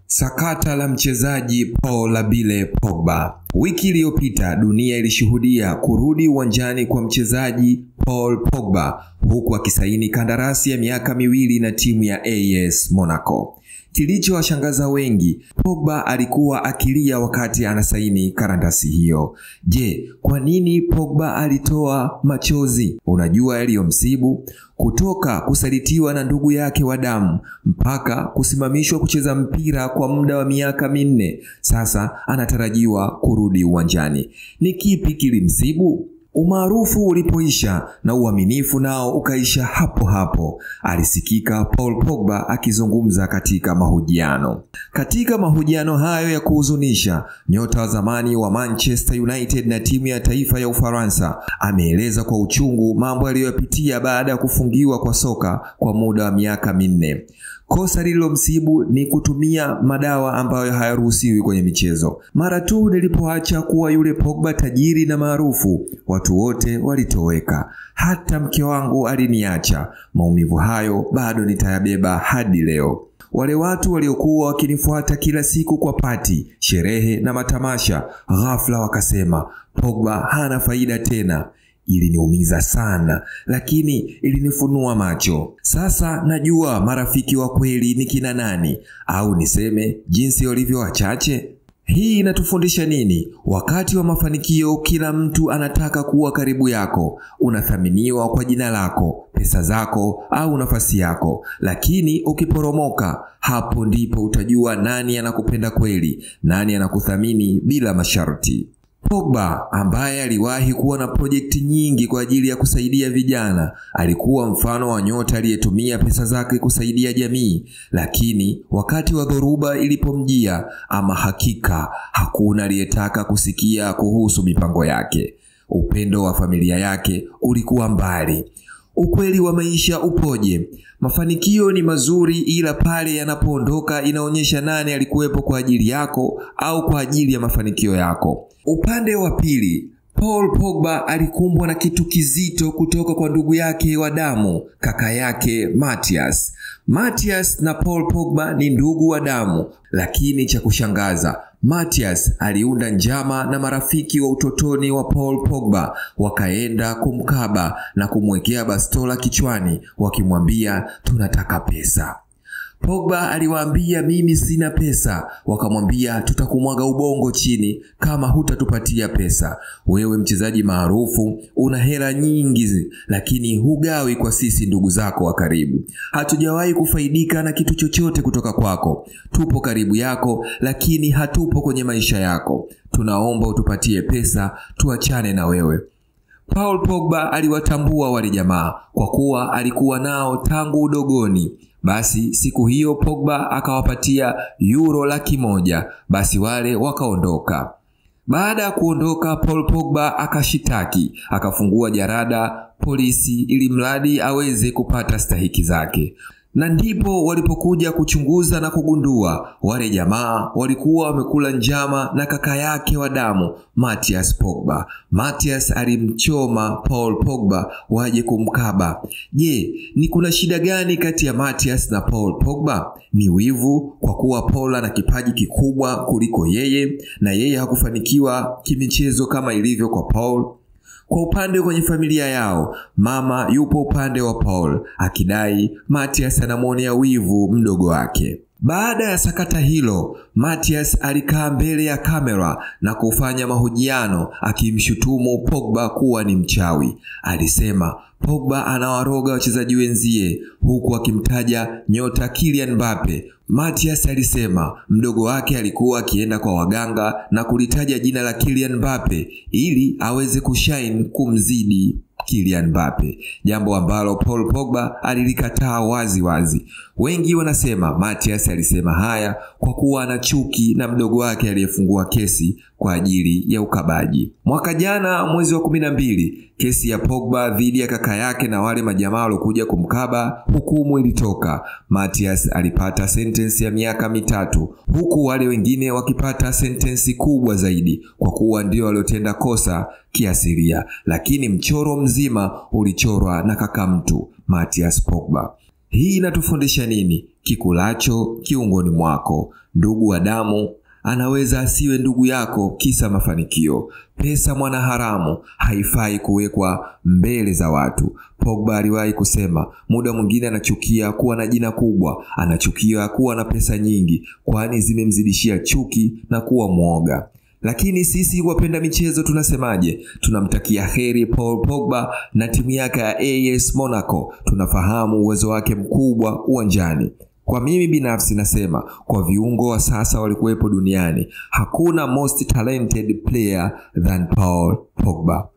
Sakata la mchezaji Paul Labile Pogba. Wiki iliyopita dunia ilishuhudia kurudi uwanjani kwa mchezaji Paul Pogba huku akisaini kandarasi ya miaka 2 na timu ya AS Monaco. Kilichowashangaza wengi, Pogba alikuwa akilia wakati anasaini kandarasi hiyo. Je, kwa nini Pogba alitoa machozi? Unajua yaliyomsibu? Kutoka kusalitiwa na ndugu yake wa damu mpaka kusimamishwa kucheza mpira kwa muda wa miaka 4, sasa anatarajiwa kurudi uwanjani. Ni kipi kilimsibu? Umaarufu ulipoisha na uaminifu nao ukaisha hapo hapo, alisikika Paul Pogba akizungumza katika mahojiano. Katika mahojiano hayo ya kuhuzunisha, nyota wa zamani wa Manchester United na timu ya taifa ya Ufaransa ameeleza kwa uchungu mambo aliyopitia baada ya kufungiwa kwa soka kwa muda wa miaka 4. Kosa lililomsibu ni kutumia madawa ambayo hayaruhusiwi kwenye michezo. Mara tu nilipoacha kuwa yule Pogba tajiri na maarufu, watu wote walitoweka. Hata mke wangu aliniacha. Maumivu hayo bado nitayabeba hadi leo. Wale watu waliokuwa wakinifuata kila siku kwa pati, sherehe na matamasha, ghafla wakasema Pogba hana faida tena. Iliniumiza sana, lakini ilinifunua macho. Sasa najua marafiki wa kweli ni kina nani, au niseme jinsi walivyo wachache. Hii inatufundisha nini? Wakati wa mafanikio kila mtu anataka kuwa karibu yako. Unathaminiwa kwa jina lako, pesa zako au nafasi yako. Lakini ukiporomoka, hapo ndipo utajua nani anakupenda kweli, nani anakuthamini bila masharti. Pogba, ambaye aliwahi kuwa na projekti nyingi kwa ajili ya kusaidia vijana, alikuwa mfano wa nyota aliyetumia pesa zake kusaidia jamii, lakini wakati wa dhoruba ilipomjia, ama hakika hakuna aliyetaka kusikia kuhusu mipango yake. Upendo wa familia yake ulikuwa mbali. Ukweli wa maisha upoje? Mafanikio ni mazuri, ila pale yanapoondoka inaonyesha nani alikuwepo kwa ajili yako au kwa ajili ya mafanikio yako. Upande wa pili, Paul Pogba alikumbwa na kitu kizito kutoka kwa ndugu yake wa damu, kaka yake Matthias. Matthias na Paul Pogba ni ndugu wa damu, lakini cha kushangaza, Matthias aliunda njama na marafiki wa utotoni wa Paul Pogba, wakaenda kumkaba na kumwekea bastola kichwani wakimwambia tunataka pesa. Pogba aliwaambia mimi sina pesa, wakamwambia tutakumwaga ubongo chini kama hutatupatia pesa. Wewe mchezaji maarufu, una hela nyingi, lakini hugawi kwa sisi ndugu zako wa karibu. Hatujawahi kufaidika na kitu chochote kutoka kwako. Tupo karibu yako, lakini hatupo kwenye maisha yako. Tunaomba utupatie pesa, tuachane na wewe. Paul Pogba aliwatambua wale jamaa kwa kuwa alikuwa nao tangu udogoni. Basi siku hiyo Pogba akawapatia euro 100,000. Basi wale wakaondoka. Baada ya kuondoka, Paul Pogba akashitaki, akafungua jarada polisi ili mradi aweze kupata stahiki zake. Na ndipo walipokuja kuchunguza na kugundua wale jamaa walikuwa wamekula njama na kaka yake wa damu Matthias Pogba. Matthias alimchoma Paul Pogba waje kumkaba. Je, ni kuna shida gani kati ya Matthias na Paul Pogba? Ni wivu kwa kuwa Paul ana kipaji kikubwa kuliko yeye na yeye hakufanikiwa kimichezo kama ilivyo kwa Paul. Kwa upande kwenye familia yao, mama yupo upande wa Paul, akidai Matthias anamuonea wivu mdogo wake. Baada ya sakata hilo, Matthias alikaa mbele ya kamera na kufanya mahojiano akimshutumu Pogba kuwa ni mchawi. Alisema Pogba anawaroga wachezaji wenzie huku akimtaja nyota Kylian Mbappe. Matthias alisema mdogo wake alikuwa akienda kwa waganga na kulitaja jina la Kylian Mbappe ili aweze kushine kumzidi Kylian Mbappe, jambo ambalo Paul Pogba alilikataa wazi wazi. Wengi wanasema Matthias alisema haya kwa kuwa ana chuki na mdogo wake aliyefungua kesi kwa ajili ya ukabaji. Mwaka jana mwezi wa 12, kesi ya Pogba dhidi ya kaka yake na wale majamaa waliokuja kumkaba, hukumu ilitoka. Matthias alipata sentence ya miaka 3, huku wale wengine wakipata sentence kubwa zaidi kwa kuwa ndio waliotenda kosa kiasilia, lakini mchoro mzima ulichorwa na kaka mtu Matthias Pogba. Hii inatufundisha nini? Kikulacho kiungoni mwako. Ndugu wa damu anaweza asiwe ndugu yako kisa mafanikio. Pesa mwanaharamu haifai kuwekwa mbele za watu. Pogba aliwahi kusema, muda mwingine anachukia kuwa na jina kubwa, anachukia kuwa na pesa nyingi, kwani zimemzidishia chuki na kuwa mwoga. Lakini sisi wapenda michezo tunasemaje? Tunamtakia heri Paul Pogba na timu yake ya AS Monaco. Tunafahamu uwezo wake mkubwa uwanjani. Kwa mimi binafsi nasema, kwa viungo wa sasa walikuwepo duniani, hakuna most talented player than Paul Pogba.